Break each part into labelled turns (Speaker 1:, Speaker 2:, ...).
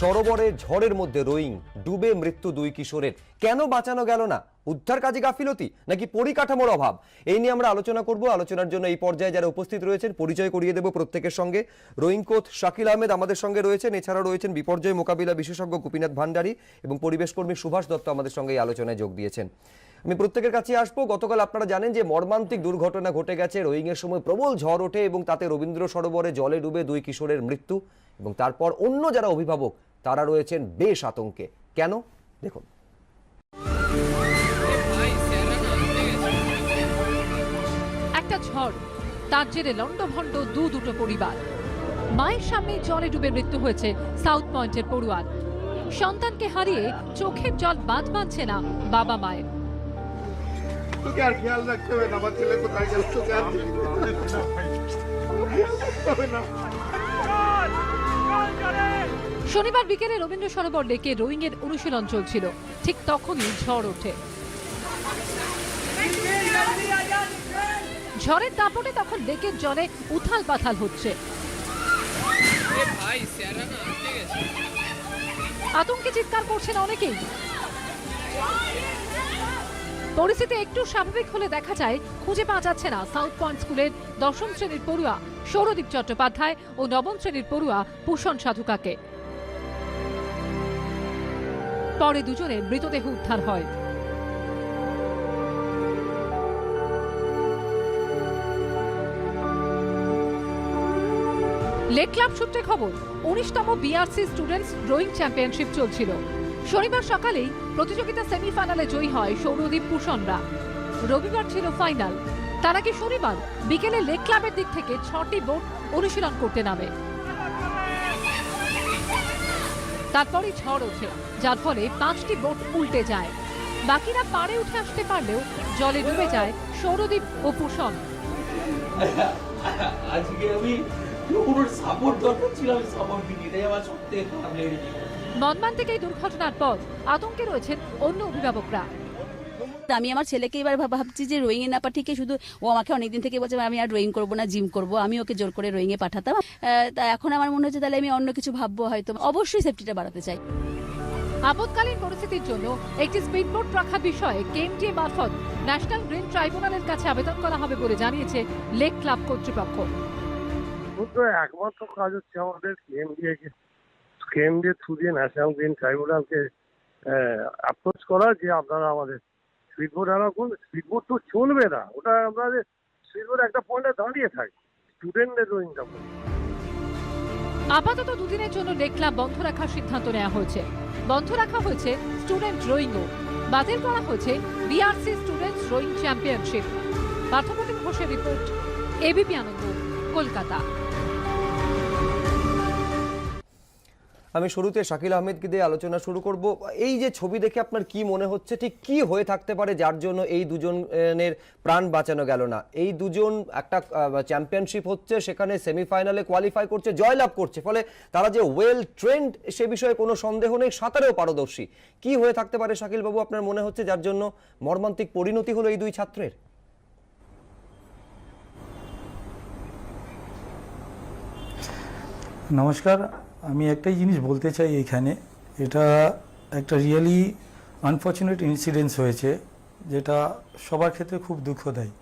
Speaker 1: সরোবরে ঝড়ের মধ্যে রোয়িং ডুবে মৃত্যু দুই কিশোরের। কেন বাঁচানো গেল না? উদ্ধার কাজে গাফিলতি নাকি পরিকাঠামোর অভাব? এই নিয়ে আমরা আলোচনা করব। আলোচনার জন্য এই পর্যায়ে যারা উপস্থিত রয়েছেন পরিচয় করিয়ে দেব প্রত্যেকের সঙ্গে। রোয়িং কোচ শাকিল আহমেদ আমাদের সঙ্গে রয়েছেন, এছাড়াও রয়েছেন বিপর্যয় মোকাবিলা বিশেষজ্ঞ গোপীনাথ ভান্ডারী এবং পরিবেশ কর্মী সুভাষ দত্ত আমাদের সঙ্গে এই আলোচনায় যোগ দিয়েছেন। আমি প্রত্যেকের কাছে আসবো। গতকাল আপনারা জানেন যে মর্মান্তিক দুর্ঘটনা ঘটে গেছে। রোয়িং এর সময় প্রবল ঝড় ওঠে এবং তাতে রবীন্দ্র সরোবরে জলে ডুবে দুই কিশোরের মৃত্যু, এবং তারপর অন্য যারা অভিভাবক তারা রয়েছেন বেশ আতঙ্কে। কেন দেখুন।
Speaker 2: একটা ঝড়, তার জেরে লন্ডভন্ড দুটো পরিবার। মায়ের সামনে জলে ডুবে মৃত্যু হয়েছে সাউথ পয়েন্টের পড়ুয়ার। সন্তানকে হারিয়ে চোখের জল বাঁধ বাঁধছে না বাবা মায়ের।
Speaker 3: তোকে আর খেয়াল রাখতে হবে না, আমার ছেলে কোথায় গেল তোকে আর হবে না।
Speaker 2: শনিবার বিকেলে রবীন্দ্র সরোবর লেকে রোয়িং এর অনুশীলন চলছিল। ঠিক তখনই ঝড় ওঠে। ঝড়ের দাপটে তখন লেকের জলে উথাল পাথাল হচ্ছে। আতঙ্কে চিৎকার করছেন অনেকেই। পরিস্থিতি একটু স্বাভাবিক হলে দেখা যায় খুঁজে পাওয়া যাচ্ছে না সাউথ পয়েন্ট স্কুলের 10ম শ্রেণীর পড়ুয়া সৌরদীপ চট্টোপাধ্যায় ও 9ম শ্রেণীর পড়ুয়া ভূষণ সাধুকাকে। পরে দুজনের মৃতদেহ উদ্ধার হয়। লেক ক্লাব সূত্রে খবর, 19তম বিআরসি স্টুডেন্টস রোয়িং চ্যাম্পিয়নশিপ চলছিল। শনিবার সকালেই প্রতিযোগিতা সেমিফাইনালে জয়ী হয় সৌরদীপ ভূষণরা। রবিবার ছিল ফাইনাল। তার আগে শনিবার বিকেলে লেক ক্লাবের দিক থেকে 6টি বোট অনুশীলন করতে নামে। তারপরই ঝড় ওঠে, যার ফলে 5টি বোট উল্টে যায়। বাকিরা পাড়ে উঠে আসতে পারলেও জলে ডুবে যায় সৌরদীপ ও ভূষণ।
Speaker 4: আজকে আমি পুরো সাপোর্ট দরকার ছিল, আমি সাপোর্ট দিই, তাই আমার সবথেকে খারাপ লেগেছে।
Speaker 2: মর্মান্তিক এই দুর্ঘটনার পর আতঙ্কে রয়েছেন অন্য অভিভাবকরা।
Speaker 5: আমি আমার ছেলেকে এবার ভাবছি যে রোয়িং এ না পাঠিয়ে, শুধু ও আমাকে অনেকদিন থেকে বলছে আমি আর রোয়িং করবো না, জিম করবো। আমি ওকে জোর করে রোয়িং এ পাঠাতাম। তা এখন আমার মনে হচ্ছে তাহলে আমি অন্য কিছু ভাববো, হয়তো অবশ্যই সেফটিটা বাড়াতে চাই।
Speaker 2: আপৎকালীন পরিস্থিতির জন্য একটি স্পিডবোট রাখার বিষয়ে কেএমটিএ মারফত ন্যাশনাল গ্রিন ট্রাইব্যুনালের কাছে আবেদন করা হবে বলে জানিয়েছে লেক ক্লাব কর্তৃপক্ষ।
Speaker 3: একমাত্র কাজ হচ্ছে আমাদের কেএমডিএ থ্রু দিয়ে ন্যাশনাল গ্রিন ট্রাইব্যুনালকে অ্যাপ্রোচ করা যে আপনারা আমাদের স্পিডবোট অ্যালাউ করুন। স্পিডবোট তো চলবে না, ওটা আমাদের স্পিডবোট একটা পয়েন্টে দাঁড়িয়ে থাকে, স্টুডেন্টদের রোয়িংটা।
Speaker 2: আপাতত দুদিনের জন্য লেক ক্লাব বন্ধ রাখার সিদ্ধান্ত নেওয়া হয়েছে। বন্ধ রাখা হয়েছে স্টুডেন্ট রোয়িংও। বাতিল করা হয়েছে BRC students rowing championship. Parthapratim ঘোষের রিপোর্ট, এবিপি আনন্দ, কলকাতা।
Speaker 1: আমি শুরুতে শাকিল আহমেদকে দিয়ে আলোচনা শুরু করব। এই যে ছবি দেখে আপনার কি মনে হচ্ছে, ঠিক কি হয়ে থাকতে পারে যার জন্য এই দুজনের প্রাণ বাঁচানো গেল না? এই দুজন একটা চ্যাম্পিয়নশিপ হচ্ছে, সেখানে সেমিফাইনালে কোয়ালিফাই করছে, জয়লাভ করছে, ফলে তারা যে ওয়েল ট্রেন্ড সে বিষয়ে কোনো সন্দেহ নেই, সাঁতারেও পারদর্শী। কি হয়ে থাকতে পারে শাকিল বাবু আপনার মনে হচ্ছে যার জন্য মর্মান্তিক পরিণতি হলো এই দুই ছাত্রের?
Speaker 6: নমস্কার, আমি একটাই জিনিস বলতে চাই এখানে, এটা একটা রিয়েলি আনফর্চুনেট ইনসিডেন্স হয়েছে, যেটা সবার ক্ষেত্রে খুব দুঃখদায়ী।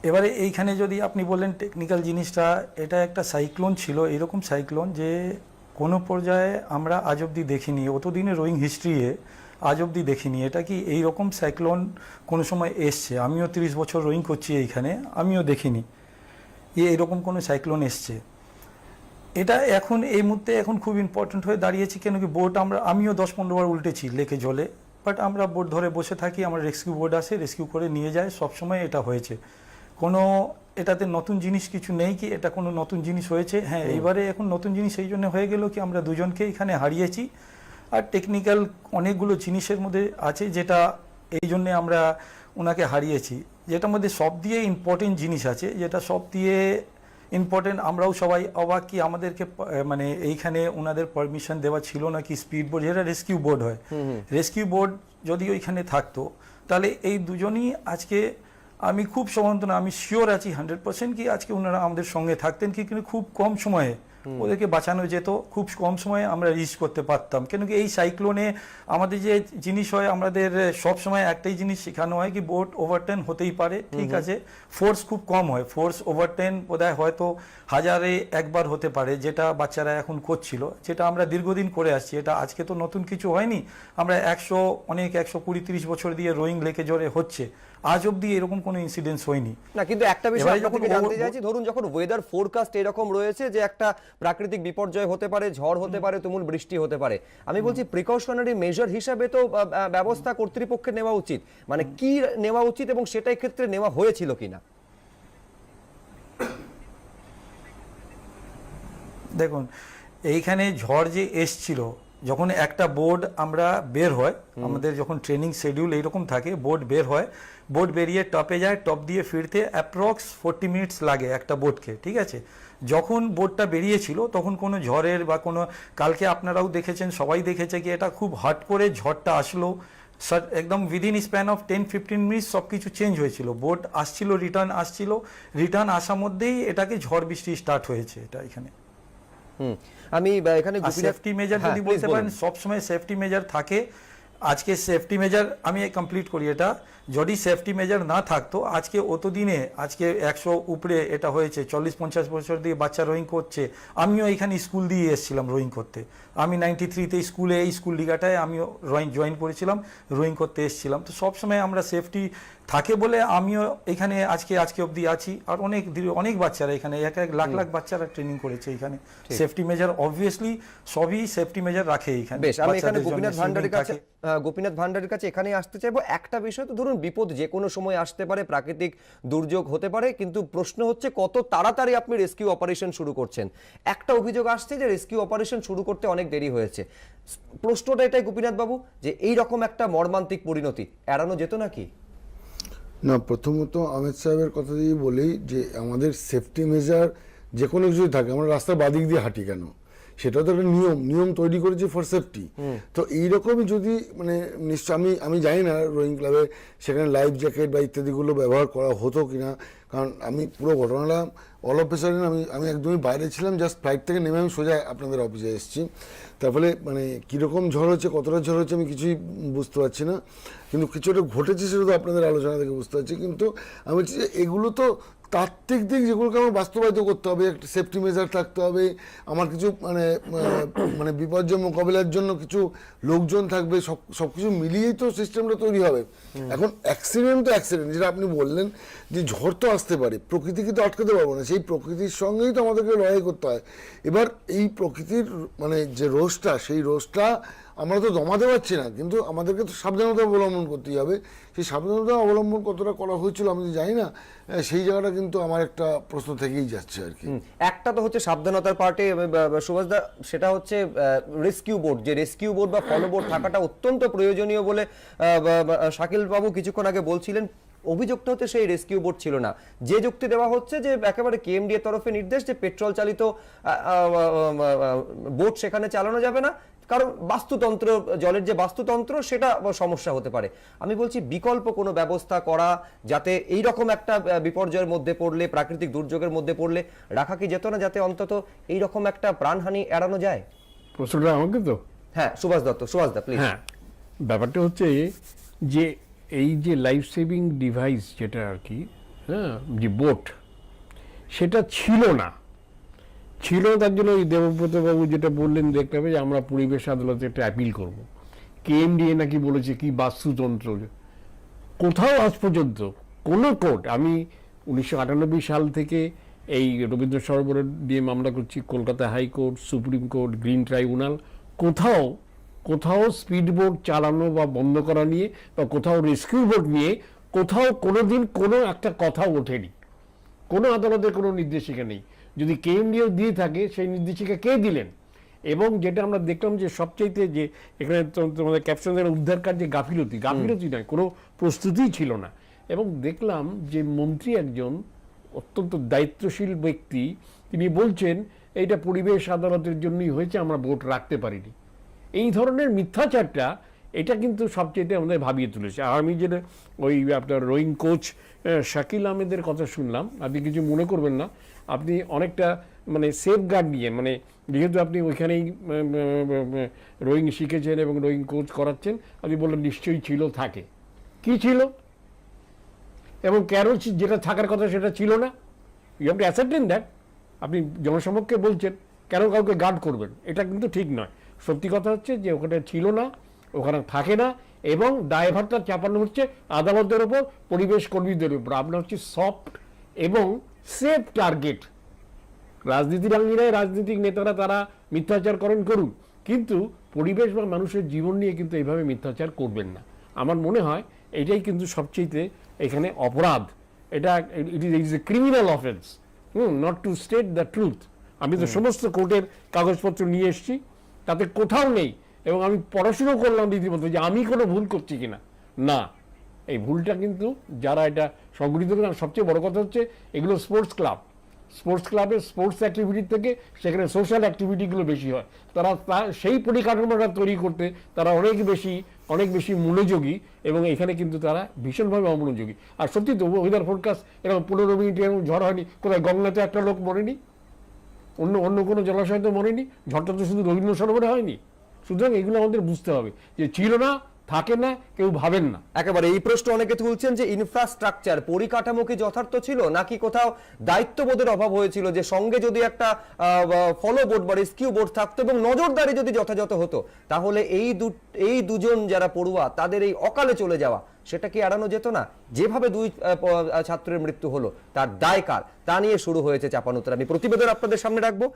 Speaker 6: এবারে এইখানে যদি আপনি বললেন টেকনিক্যাল জিনিসটা, এটা একটা সাইক্লোন ছিল, এরকম সাইক্লোন যে কোনো পর্যায়ে আমরা আজ অবধি দেখিনি, অতদিনে রোয়িং হিস্ট্রিয়ে আজ অবধি দেখিনি। এটা কি এইরকম সাইক্লোন কোনো সময় এসছে? আমিও 30 বছর রোয়িং করছি এইখানে, আমিও দেখিনি এরকম কোনো সাইক্লোন এসছে। এটা এখন এই মুহূর্তে এখন খুব ইম্পর্টেন্ট হয়ে দাঁড়িয়েছে, কেন কি বোট আমিও 10-15 বার উল্টেছি লেকে জলে, বাট আমরা বোট ধরে বসে থাকি, আমার রেস্কিউ বোট আসে, রেস্কিউ করে নিয়ে যায়, সবসময় এটা হয়েছে। কোনো এটাতে নতুন জিনিস কিছু নেই কি এটা কোনো নতুন জিনিস হয়েছে? হ্যাঁ, এবারে এখন নতুন জিনিস এই জন্য হয়ে গেল কি আমরা দুজনকে এখানে হারিয়েছি, আর টেকনিক্যাল অনেকগুলো জিনিসের মধ্যে আছে যেটা এই জন্যে আমরা ওনাকে হারিয়েছি। যেটার মধ্যে সব দিয়ে ইম্পর্টেন্ট জিনিস আছে, যেটা সব দিয়ে ইম্পর্টেন্ট, আমরাও সবাই অবাক কি আমাদেরকে মানে এইখানে ওনাদের পারমিশন দেওয়া ছিল না কি স্পিড বোট, যেটা রেস্কিউ বোট হয়, রেস্কিউ বোট যদি ওইখানে থাকতো তাহলে এই দুজনই আজকে, আমি খুব সম্ভাবনা, আমি শিওর আছি 100% কি আজকে ওনারা আমাদের সঙ্গে থাকতেন, কি কিন্তু খুব কম সময়ে ওদেরকে বাঁচানো যেত, খুব কম সময়ে আমরা রিচ করতে পারতাম। কেন কি এই সাইক্লোনে আমাদের যে জিনিস হয়, আমাদের সব সময় একটাই জিনিস শেখানো হয় কি বোট ওভারটেন হতেই পারে, ঠিক আছে, ফোর্স খুব কম হয়, ফোর্স ওভারটেন বোধহয় হয়তো 1000-এ একবার হতে পারে, যেটা বাচ্চারা এখন করছিল, যেটা আমরা দীর্ঘদিন করে আসছি। এটা আজকে তো নতুন কিছু হয়নি, আমরা 120-30 বছর দিয়ে রোয়িং লেকে জোরে হচ্ছে, আজ অব্দি এরকম কোনো ইনসিডেন্স হয়নি।
Speaker 1: না, কিন্তু একটা বিষয়
Speaker 6: এবারে
Speaker 1: আপনার
Speaker 6: যখন
Speaker 1: থেকে জানতে চাইছি, ধরুন যখন ওয়েদার ফোরকাস্ট এরকম রয়েছে যে একটা প্রাকৃতিক বিপর্যয় হতে পারে, ঝড় হতে পারে, তুমুল বৃষ্টি হতে পারে, আমি বলছি প্রিকশনারি মেজার হিসাবে তো ব্যবস্থা কর্তৃপক্ষের নেওয়া উচিত, মানে কি নেওয়া উচিত এবং সেটাই ক্ষেত্রে নেওয়া হয়েছিল কিনা?
Speaker 6: দেখুন, এইখানে ঝড় যে এসছিল, যখন একটা বোর্ড আমরা বের হয়, আমাদের যখন ট্রেনিং শিডিউল এইরকম থাকে, বোর্ড বের হয়, বোর্ড বেরিয়ে টপে যায়, টপ দিয়ে ফিরতে অ্যাপ্রক্স 40 মিনিটস লাগে একটা বোটকে, ঠিক আছে। যখন বোটটা বেরিয়েছিল তখন কোনো ঝড়ের বা কোনো, কালকে আপনারাও দেখেছেন, সবাই দেখেছে কি এটা খুব হট করে ঝড়টা আসলো, একদম উইদিন স্প্যান অফ 10-15 মিনিটস সব কিছু চেঞ্জ হয়েছিল, বোট আসছিল, রিটার্ন আসার মধ্যেই এটাকে ঝড় বৃষ্টি স্টার্ট হয়েছে এটা এখানে।
Speaker 1: আমি এখানে
Speaker 6: সেফটি মেজার যদি বলতে পারেন, সবসময় সেফটি মেজার থাকে। আজকে সেফটি মেজার আমি কমপ্লিট করি, এটা যদি সেফটি মেজার না থাকতো আজকে অতদিনে, আজকে 100 উপরে এটা হয়েছে, 40-50 বছর দিয়ে বাচ্চা রোয়িং করছে। আমিও এখানে স্কুল দিয়ে এসেছিলাম রোয়িং করতে, আমি 93-তে স্কুলে, এই স্কুল লিগাটায় আমিও জয়েন করেছিলাম, রোয়িং করতে এসেছিলাম। তো সবসময় আমরা সেফটি থাকে বলে আমিও এখানে আজকে অবধি আছি। আর অনেক বাচ্চারা এখানে, এক লাখ বাচ্চারা ট্রেনিং করেছে এখানে। সেফটি মেজার অবভিয়াসলি সবই সেফটি মেজার রাখে এখানে।
Speaker 1: বেশ, আমি এখানে গোপীনাথ ভান্ডারীর কাছে এখানে আসতে চাইবো। একটা বিষয় তো, ধরুন বিপদ যে কোনো সময় আসতে পারে, প্রাকৃতিক দুর্যোগ হতে পারে, কিন্তু প্রশ্ন হচ্ছে কত তাড়াতাড়ি আপনি রেস্কিউ অপারেশন শুরু করছেন। একটা অভিযোগ আসছে যে রেস্কিউ অপারেশন শুরু করতে অনেক দেরি হয়েছে। প্রশ্নটা এটাই গোপীনাথ বাবু, যে এই রকম একটা মর্মান্তিক পরিণতি এড়ানো যেত নাকি?
Speaker 7: না, প্রথমত আহমেদ সাহেবের কথা দিয়ে বলি যে আমাদের সেফটি মেজার যে কোনো কিছুই থাকে, আমরা রাস্তার বাদিক দিয়ে হাঁটি কেন, সেটা তো একটা নিয়ম তৈরি করেছি ফর সেফটি। তো এইরকমই যদি মানে নিশ্চয় আমি জানি না রোয়িং ক্লাবে সেখানে লাইফ জ্যাকেট বা ইত্যাদিগুলো ব্যবহার করা হতো কিনা, কারণ আমি পুরো ঘটনাটা অল অফ এ সাডেন আমি একদমই বাইরে ছিলাম, জাস্ট ফ্লাইট থেকে নেমে আমি সোজা আপনাদের অফিসে এসেছি। তার ফলে মানে কীরকম ঝড় হচ্ছে, কতটা ঝড় হচ্ছে আমি কিছুই বুঝতে পারছি না, কিন্তু কিছুটা ঘটেছে সেটা তো আপনাদের আলোচনা থেকে বুঝতে পারছি। কিন্তু আমি বলছি যে এগুলো তো তাত্ত্বিক দিক, যেগুলোকে আমার বাস্তবায়িত করতে হবে, একটা সেফটি মেজার থাকতে হবে, আমার কিছু মানে বিপর্যয় মোকাবিলার জন্য কিছু লোকজন থাকবে, সব কিছু মিলিয়েই তো সিস্টেমটা তৈরি হবে। এখন অ্যাক্সিডেন্ট তো অ্যাক্সিডেন্ট, যেটা আপনি বললেন যে ঝড় তো আসতে পারে, প্রকৃতিকে তো আটকাতে পারবো না, সেই প্রকৃতির সঙ্গেই তো আমাদেরকে লড়াই করতে হয়। এবার এই প্রকৃতির মানে যে রোষটা, সেই রোষটা আমরা তো দমাতে পারছি না, কিন্তু আমাদেরকে তো সাবধানতা অবলম্বন করতেই হবে। সেই সাবধানতা অবলম্বন কতটা করা হয়েছিল আমি তো জানি না, সেই জায়গাটা কিন্তু আমার একটা প্রশ্ন থেকেই যাচ্ছে আর কি।
Speaker 1: একটা তো হচ্ছে সাবধানতার পার্টে সুভাষদা, সেটা হচ্ছে রেস্কিউ বোট, যে রেস্কিউ বোট বা ফলো বোট থাকাটা অত্যন্ত প্রয়োজনীয় বলে শাকিল বাবু কিছুক্ষণ আগে বলছিলেন। অভিযোগটা হচ্ছে সেই রেস্কিউ বোট ছিল না, যে যুক্তি দেওয়া হচ্ছে যে একেবারে কেএমডি এর তরফে নির্দেশ যে পেট্রোল চালিত বোট সেখানে চালানো যাবে না, কারণ বাস্তুতন্ত্র, জলের যে বাস্তুতন্ত্র সেটা সমস্যা হতে পারে। আমি বলছি বিকল্প কোনো ব্যবস্থা করা, যাতে এই রকম একটা বিপর্যয়ের মধ্যে পড়লে, প্রাকৃতিক দুর্যোগের মধ্যে পড়লে রাখা কি যেত না, যাতে অন্তত এই রকম একটা প্রাণহানি এড়ানো যায়?
Speaker 8: প্রশ্নটা আমাকে তো?
Speaker 1: হ্যাঁ, সুভাষদা প্লিজ।
Speaker 8: হ্যাঁ, ব্যাপারটা হচ্ছে যে এই যে লাইফ সেভিং ডিভাইস যেটা আর কি, হ্যাঁ, যে বোট, সেটা ছিল না, তার জন্য ওই দেবব্রতবাবু যেটা বললেন, দেখতে হবে যে আমরা পরিবেশ আদালতে একটা অ্যাপিল করব। কেএমডিএ নাকি বলেছে কি বাস্তুতন্ত্র, কোথাও আজ পর্যন্ত কোনো কোর্ট, আমি 1998 সাল থেকে এই রবীন্দ্র সরোবরের দিয়ে মামলা করছি, Kolkata high court, supreme court, green tribunal, কোথাও স্পিড বোট চালানো বা বন্ধ করা নিয়ে বা কোথাও রেস্কিউ বোট নিয়ে কোথাও কোনোদিন কোনো একটা কথা ওঠেনি, কোনো আদালতের কোনো নির্দেশিকা নেই। যদি কেএমডিও দিয়ে থাকে, সেই নির্দেশিকা কে দিলেন? এবং যেটা আমরা দেখলাম যে সবচাইতে যে এখানে তোমাদের ক্যাপশনের উদ্ধার কার্যে গাফিলতি নয়, কোনো প্রস্তুতিই ছিল না। এবং দেখলাম যে মন্ত্রী একজন অত্যন্ত দায়িত্বশীল ব্যক্তি, তিনি বলছেন এইটা পরিবেশ আদালতের জন্যই হয়েছে, আমরা বোট রাখতে পারিনি। এই ধরনের মিথ্যাচারটা, এটা কিন্তু সবচেয়ে আমাদের ভাবিয়ে তুলেছে। আর আমি যেটা ওই আপনার রোয়িং কোচ শাকিল আহমেদের কথা শুনলাম, আপনি কিছু মনে করবেন না, আপনি অনেকটা মানে সেফ গার্ড নিয়ে, মানে যেহেতু আপনি ওইখানেই রোয়িং শিখেছেন এবং রোয়িং কোচ করাচ্ছেন, আপনি বললেন নিশ্চয়ই ছিল, থাকে। কি ছিল এবং কেন যেটা থাকার কথা সেটা ছিল না? You have to accept that. আপনি জনসমক্ষে বলছেন, কেন কাউকে গার্ড করবেন? এটা কিন্তু ঠিক নয়। সত্যি কথা হচ্ছে যে ওখানে ছিল না, ওখানে থাকে না, এবং দায়ভারটা চাপানো হচ্ছে আদালতের ওপর, পরিবেশ কর্মীদের উপর। আপনার হচ্ছে সফট এবং সেফ টার্গেট। রাজনীতির আঙ্গিনায় রাজনৈতিক নেতারা তারা মিথ্যাচার করুন, কিন্তু পরিবেশ বা মানুষের জীবন নিয়ে কিন্তু এইভাবে মিথ্যাচার করবেন না। আমার মনে হয় এটাই কিন্তু সবচেয়ে এখানে অপরাধ। এটা it is a criminal offence, not to state the truth. আমি তো সমস্ত কোর্টের কাগজপত্র নিয়ে এসেছি, তাতে কোথাও নেই, এবং আমি পড়াশুনো করলাম রীতিমতো যে আমি কোনো ভুল করছি কিনা। না, এই ভুলটা কিন্তু যারা এটা সংগঠিত করেন, সবচেয়ে বড় কথা হচ্ছে এগুলো স্পোর্টস ক্লাবে স্পোর্টস অ্যাক্টিভিটির থেকে সেখানে সোশ্যাল অ্যাক্টিভিটিগুলো বেশি হয়। তারা সেই পরিকাঠামোটা তৈরি করতে তারা অনেক বেশি মনোযোগী, এবং এখানে কিন্তু তারা ভীষণভাবে অমনোযোগী। আর সত্যি তো ওয়েদার ফোরকাস্ট এরকম 15 মিনিট এরকম ঝড় হয়নি, কোথায় গঙ্গাতে একটা লোক মরেনি, অন্য কোনো জলাশয় তো মরেনি, ঝড়টা তো শুধু রবীন্দ্র সরোবরে হয়নি। সুতরাং এগুলো আমাদের বুঝতে হবে যে ছিল না, থাকে না, কেউ ভাবেন না।
Speaker 1: একেবারে এই প্রশ্ন অনেকে তুলছেন যে ইনফ্রাস্ট্রাকচার, পরিকাঠামো কি যথার্থ ছিল, নাকি কোথাও দায়িত্ববোধের অভাব হয়েছিল, যে সঙ্গে যদি একটা ফলো বোট বা রেস্কিউ বোট থাকতো এবং নজরদারি যদি যথাযথ হতো, তাহলে এই দুজন যারা পড়ুয়া তাদের এই অকালে চলে যাওয়া সেটা কি এড়ানো যেত না? যেভাবে 2 ছাত্রের মৃত্যু হলো, তার দায় কার, তা নিয়ে শুরু হয়েছে চাপানোতরা। আমি প্রতিবেদন আপনাদের সামনে রাখবো।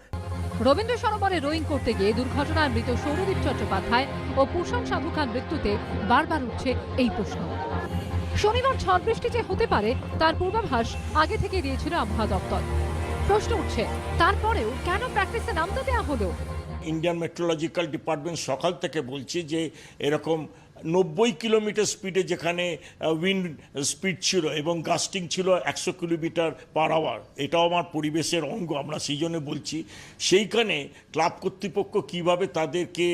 Speaker 2: রবীন্দ্র সরোবরে রোয়িং করতে গিয়ে দুর্ঘটনায় মৃত সৌরদীপ চট্টোপাধ্যায় ও পুষণ সাধু খান মৃত্যুতে বারবার উঠছে এই প্রশ্ন। শনিবার ঝড় বৃষ্টি যে হতে পারে তার পূর্বাভাস আগে থেকে দিয়েছিল আবহাওয়া দপ্তর। প্রশ্ন উঠছে, তারপরেও কেন প্র্যাকটিসে নামতে দেওয়া হলো?
Speaker 9: ইন্ডিয়ান মেট্রোলজিক্যাল ডিপার্টমেন্ট সকাল থেকে বলছে যে এরকম 90 কিলোমিটার স্পিডে যেখানে উইন্ড স্পিড ছিল এবং গাস্টিং ছিল 100 কিলোমিটার পার আওয়ার, এটাও আমার পরিবেশের অঙ্গ, আমরা সেই জন্য বলছি। সেইখানে ক্লাব কর্তৃপক্ষ কিভাবে তাদেরকে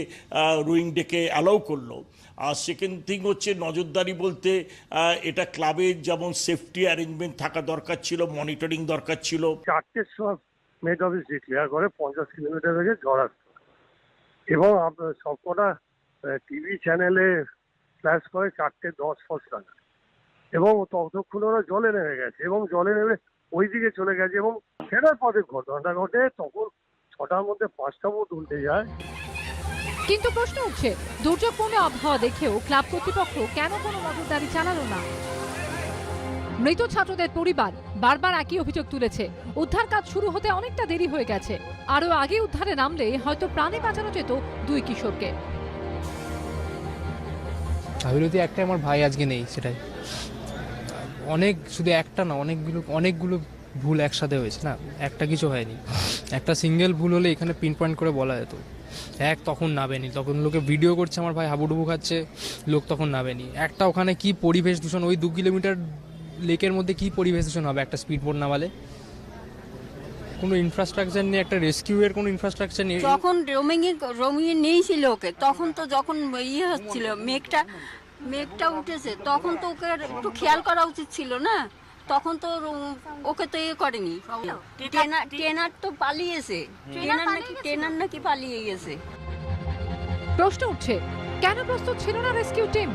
Speaker 9: রোয়িং ডেকে অ্যালাউ করলো। আর সেকেন্ড থিং হচ্ছে নজরদারি বলতে এটা ক্লাবের যেমন সেফটি অ্যারেঞ্জমেন্ট থাকা দরকার ছিল, মনিটরিং দরকার ছিল।
Speaker 3: 4টের সময় মেট অফিস ডিক্লেয়ার করে 50 কিলোমিটার বেগে ঝড় আসতো, এবং আপনার সবকটা টিভি চ্যানেলে ফ্ল্যাশ করে 4:10 টাকা, এবং ততক্ষণ ওরা জলে নেমে গেছে, এবং জলে নেমে ওই দিকে চলে গেছে, এবং ফেরার পথে ঘটনাটা ঘটে। তখন 6টার মধ্যে 5টা বোট উল্টে যায়।
Speaker 2: কিন্তু প্রশ্ন উঠছে, দুর্যোগপূর্ণ আবহাওয়া দেখেও ক্লাব কর্তৃপক্ষ কেন কোনো নজরদারি চালালো না? মৃত ছাত্রদের পরিবার বারবার একই অভিযোগ তুলেছে, উদ্ধার কাজ শুরু হতে অনেকটা দেরি হয়ে গেছে। আরো আগে উদ্ধারে নামলে হয়তো প্রাণে বাঁচানো যেত 2 কিশোরকে।
Speaker 10: গাফিলতি একটাই, আমার ভাই আজকে নেই, সেটাই। শুধু একটা না, অনেকগুলো ভুল একসাথে হয়েছে না, একটা কিছু হয়নি। একটা সিঙ্গেল ভুল হলে এখানে পিন পয়েন্ট করে বলা যেত। তখন নাবেনি, তখন লোকে ভিডিও করছে আমার ভাই হাবুডুবু খাচ্ছে, লোক তখন নাবেনি। একটা ওখানে কি পরিবেশ দূষণ, ওই 2 কিলোমিটার লেকের মধ্যে কি পরিবেশ দূষণ হবে একটা স্পিড বোট নামালে? কোনো ইনফ্রাস্ট্রাকচার নেই, একটা রেস্কিউয়ের কোনো ইনফ্রাস্ট্রাকচার নেই।
Speaker 5: যখন রোমিংয়ে নিয়েছিল ওকে, তখন তো যখন হচ্ছিল মেঘটা উঠেছে, তখন তো ওকে একটু খেয়াল করা উচিত ছিল না? তখন তো ওকে তো করেনি। ট্রেনার তো পালিয়েছে, ট্রেনার নাকি পালিয়ে গেছে।
Speaker 2: প্রশ্ন উঠছে, কেন প্রস্তুত ছিল না রেস্কিউ টিম?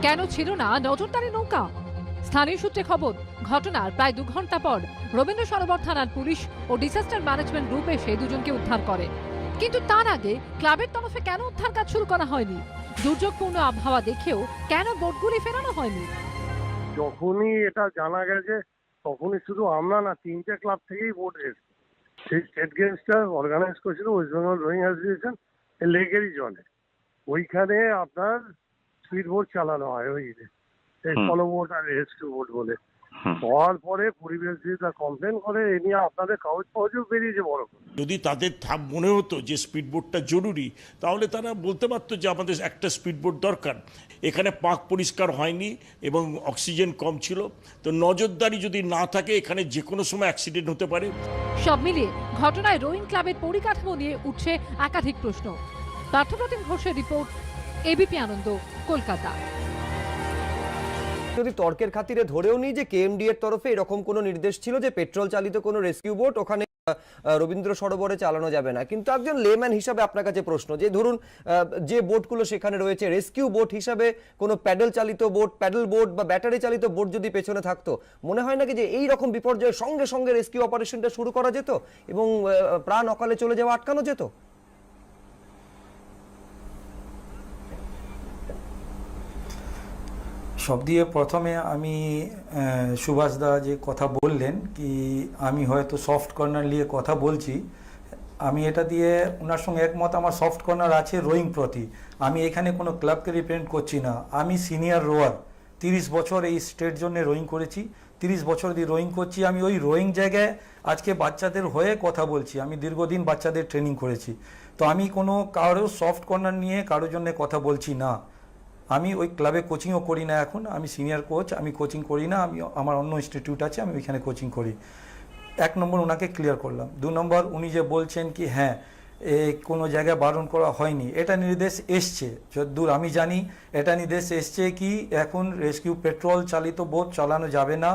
Speaker 2: কেন ছিল না নজরদারি নৌকা? স্থানীয় সূত্রে খবর, ঘটনার প্রায় 2 ঘন্টা পর রবীন্দ্র সরোবর থানার পুলিশ ও ডিজাস্টার ম্যানেজমেন্ট গ্রুপ এসে দুজনকে উদ্ধার করে। কিন্তু তার আগে ক্লাবের তরফে কেন উদ্ধার কাজ শুরু করা হয়নি? দুর্যোগপূর্ণ আবহাওয়া দেখেও কেন বোটগুলি ফেরানো হয়নি?
Speaker 3: যখনই এটা জানা গেছে তখনই শুধু আমরা না, 3টে ক্লাব থেকেই বোট এসেছে। সেই স্টেট গেমসটা অর্গানাইজ করেছিল ওয়েস্ট বেঙ্গল রোয়িং অ্যাসোসিয়েশন, লেকেরই জলে। ওইখানে আপনার স্পিড বোট চালানো হয়, ওই ফলো বোট আর রেস্কিউ বোট বলে। হওয়ার পরে পরিবেশবিদরা কমপ্লেন করে, এ নিয়ে আপনাদের কাগজ পাওয়াও বেরিয়েছে বড় করে।
Speaker 9: যদি তাদের মনে হতো যে স্পিডবোটটা জরুরি, তাহলে তারা বলতে পারতো যে আমাদের একটা স্পিডবোট দরকার। এখানে পাক পরিষ্কার হয়নি এবং অক্সিজেন কম ছিল, তো নজরদারি যদি না থাকে এখানে যে কোনো সময় অ্যাক্সিডেন্ট হতে পারে।
Speaker 2: সব মিলিয়ে ঘটনায় রোয়িং ক্লাবের পরিকাঠামো নিয়ে উঠছে একাধিক প্রশ্ন। পার্থপ্রতিম ঘোষের রিপোর্ট, এবিপি আনন্দ, কলকাতা।
Speaker 1: যদি তর্কের খাতিরে ধরেও নিই যে কেএমডি এর তরফে এরকম কোনো নির্দেশ ছিল যে পেট্রোল চালিত কোনো রেস্কিউ বোট ওখানে রবীন্দ্র সরোবরে চালানো যাবে না, কিন্তু একজন লেম্যান হিসাবে আপনার কাছে প্রশ্ন, যে ধরুন যে বোটগুলো সেখানে রয়েছে রেস্কিউ বোট হিসাবে কোনো প্যাডেল চালিত বোট, প্যাডেল বোট বা ব্যাটারি চালিত বোট যদি পেছনে থাকতো, মনে হয় নাকি যে এই রকম বিপর্যয়ের সঙ্গে সঙ্গে রেস্কিউ অপারেশনটা শুরু করা যেত এবং প্রাণ অকালে চলে যাওয়া আটকানো যেত?
Speaker 6: সব দিয়ে প্রথমে আমি সুভাষ দা যে কথা বললেন কি আমি হয়তো সফট কর্নার নিয়ে কথা বলছি, আমি এটা দিয়ে ওনার সঙ্গে একমত। আমার সফট কর্নার আছে রোয়িং প্রতি। আমি এখানে কোনো ক্লাবকে রিপ্রেজেন্ট করছি না, আমি সিনিয়র রোয়ার, 30 বছর এই স্টেট জন্য রোয়িং করেছি, 30 বছর দিয়ে রোয়িং করছি। আমি ওই রোয়িং জায়গায় আজকে বাচ্চাদের হয়ে কথা বলছি, আমি দীর্ঘদিন বাচ্চাদের ট্রেনিং করেছি। তো আমি কোনো কারো সফট কর্নার নিয়ে কারোর জন্য কথা বলছি না। আমি ওই ক্লাবে কোচিংও করি না এখন, আমি সিনিয়র কোচ, আমি কোচিং করি না, আমি আমার অন্য ইনস্টিটিউট আছে, আমি ওইখানে কোচিং করি। 1 নম্বর ওনাকে ক্লিয়ার করলাম। 2 নম্বর উনি যে বলছেন কি হ্যাঁ কোনো জায়গায় বারণ করা হয়নি, এটা নির্দেশ এসছে, যতদূর আমি জানি এটা নির্দেশ এসছে কি এখন রেস্কিউ পেট্রোল চালিত বোট চালানো যাবে না,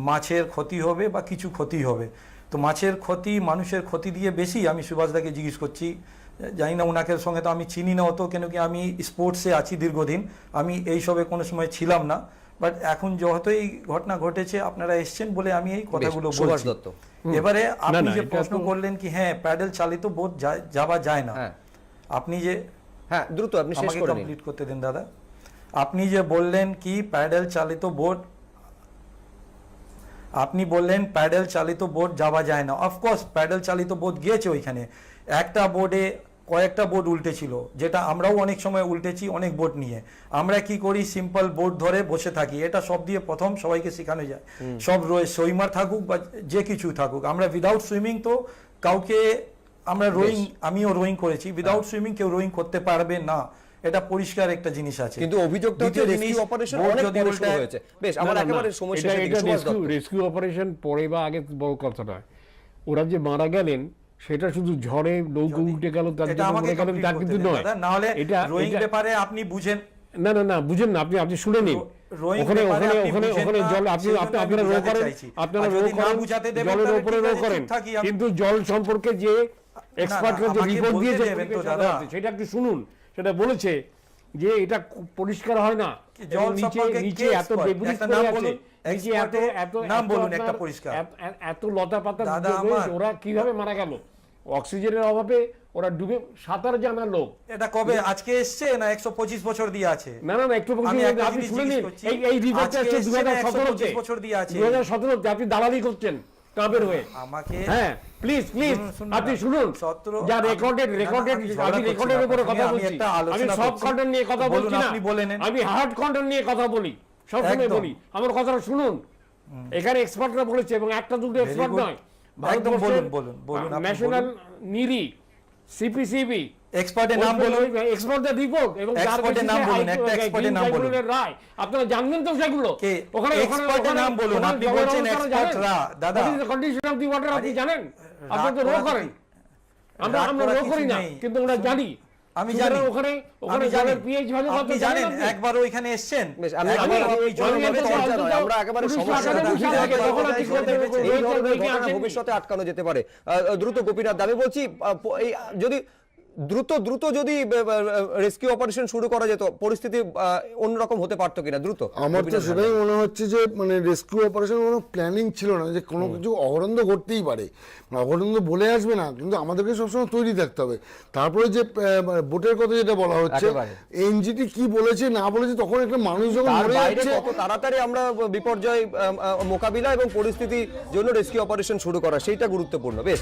Speaker 6: মাছের ক্ষতি হবে বা কিছু ক্ষতি হবে। তো মাছের ক্ষতি মানুষের ক্ষতি দিয়ে বেশি। আমি সুভাষদাকে জিজ্ঞেস করছি, জানি না ওনাকে সঙ্গে তো আমি চিনি না অত, কেন কি আমি স্পোর্টসে আছি দীর্ঘদিন, আমি এইসবে কোনো সময় ছিলাম না। বাট এখন যেহেতু এই ঘটনা ঘটেছে আপনারা এসছেন বলে আমি এই কথাগুলো বলছি। এবারে আপনি যে প্রশ্ন করলেন কি হ্যাঁ প্যাডেল চালিত বোট যাওয়া যায় না, আপনি যে
Speaker 1: দ্রুত আপনি শেষ করে নিন,
Speaker 6: কমপ্লিট করতে দেন দাদা। আপনি যে বললেন কি প্যাডেল চালিত বোট, আপনি বললেন প্যাডেল চালিত বোট যাওয়া যায় না। অফকোর্স প্যাডেল চালিত বোট গিয়েছে ওইখানে, একটা বোর্ডে কয়েকটা বোট উল্টেছিল, যেটা আমরাও অনেক সময় উল্টেছি অনেক বোট নিয়ে। আমরা কি করি সিম্পল বোট ধরে বসে থাকি, এটা সব দিয়ে প্রথম সবাইকে শেখানো যায়। সব সুইমার থাকুক বা যে কিছু থাকুক, আমরা উইদাউট সুইমিং তো কাউকে আমরা রোয়িং, আমিও রোয়িং করেছি, উইদাউট সুইমিং কেউ রোয়িং করতে পারবে না, এটা পরিষ্কার একটা জিনিস আছে।
Speaker 1: কিন্তু অভিযোগটা হচ্ছে রেস্কিউ অপারেশন অনেক পরে শুরু হয়েছে। বেশ, আমার একেবারে সমস্যা
Speaker 8: রেস্কিউ অপারেশন পরে বা আগে বড় কথা নয়, ওরা যে মারা গেলেন সেটা শুধু ঝড়ে নৌকো উল্টে গেল তার জন্য মরে গেলেন তা কিন্তু নয়।
Speaker 6: না হলে রোয়িং ব্যাপারে আপনি বুঝেন
Speaker 8: না বুঝেন না, আপনি শুনে নিন। ওখানে জল আপনারা রো করেন, জলের উপরে রো করেন, কিন্তু জল সম্পর্কে যে এক্সপার্টরা যে রিপোর্ট দিয়েছে সেটা একটু শুনুন। সেটা বলেছে যে এটা পরিষ্কার হয় না,
Speaker 6: জল
Speaker 8: নিচে এত ডেবরিস পড়ে আছে, নিচে এত লতা পাতা, ওরা কিভাবে মারা গেল? অক্সিজেনের অভাবে ওরা ডুবে সাঁতার জানা লোক।
Speaker 6: এটা কবে আজকে এসছে না 125 বছর দিয়ে আছে?
Speaker 8: না একটু আপনি শুনে নিন, এই রিপোর্টটা হচ্ছে 2017 বছর দিয়ে আছে, 2017 আপনি দালালি করছেন ক্লাবের হয়ে আমাকে। হ্যাঁ প্লিজ আপনি শুনুন, যা রেকর্ডেড আমি রেকর্ডের উপরে কথা বলছি, আমি সব কন্টেন্ট নিয়ে কথা বলছি না, আমি হার্ড কন্টেন্ট নিয়ে কথা বলি, সবসময় বলি। আমার কথাটা শুনুন, এখানে এক্সপার্টরা বলেছে এবং একটা দুটো এক্সপার্ট নয়, ন্যাশনাল নিরি, সিপিসিবি এক্সপার্টের নাম বলুন, এক্সপার্টের রিপোর্ট এবং এক্সপার্টের নাম বলুন, একটা এক্সপার্টের নাম বলুন, রায় আপনারা জানবেন তো সেগুলো। ওখানে এক্সপার্টের নাম বলুন, আপনি বলছেন এক্সপার্টরা, দাদা কন্ডিশন অফ দি ওয়াটার আপনি জানেন, আপনি তো রো করেন, আমরা রো করি না কিন্তু আমরা জানি। আমি জানি ওখানে জলের পিএইচ ভ্যালু কত জানেন, একবার ওইখানে এসেছেন।
Speaker 1: আমরা একেবারে ভবিষ্যতে আটকানো যেতে পারে। দ্রুত গোপীনাথ, আমি বলছি যদি দ্রুত যদি রেস্কিউ অপারেশন শুরু করা যেত পরিস্থিতি অন্যরকম হতে পারতো কিনা দ্রুত?
Speaker 7: আমার তো সেটাই মনে হচ্ছে যে মানে রেস্কিউ অপারেশন কোনো প্ল্যানিং ছিল না, যে কোনো কিছু অঘটন তো ঘটতেই পারে, অঘটন তো বলে আসবে না, কিন্তু আমাদেরকে সবসময় তৈরি থাকতে হবে। তারপরে যে বোটের কথা যেটা বলা হচ্ছে, এনজিটি কি বলেছে না বলেছে, তখন একটা মানুষ যখন মরে যাচ্ছে
Speaker 1: কত তাড়াতাড়ি আমরা বিপর্যয় মোকাবিলা এবং পরিস্থিতির জন্য রেস্কিউ অপারেশন শুরু করা, সেইটা গুরুত্বপূর্ণ। বেশ।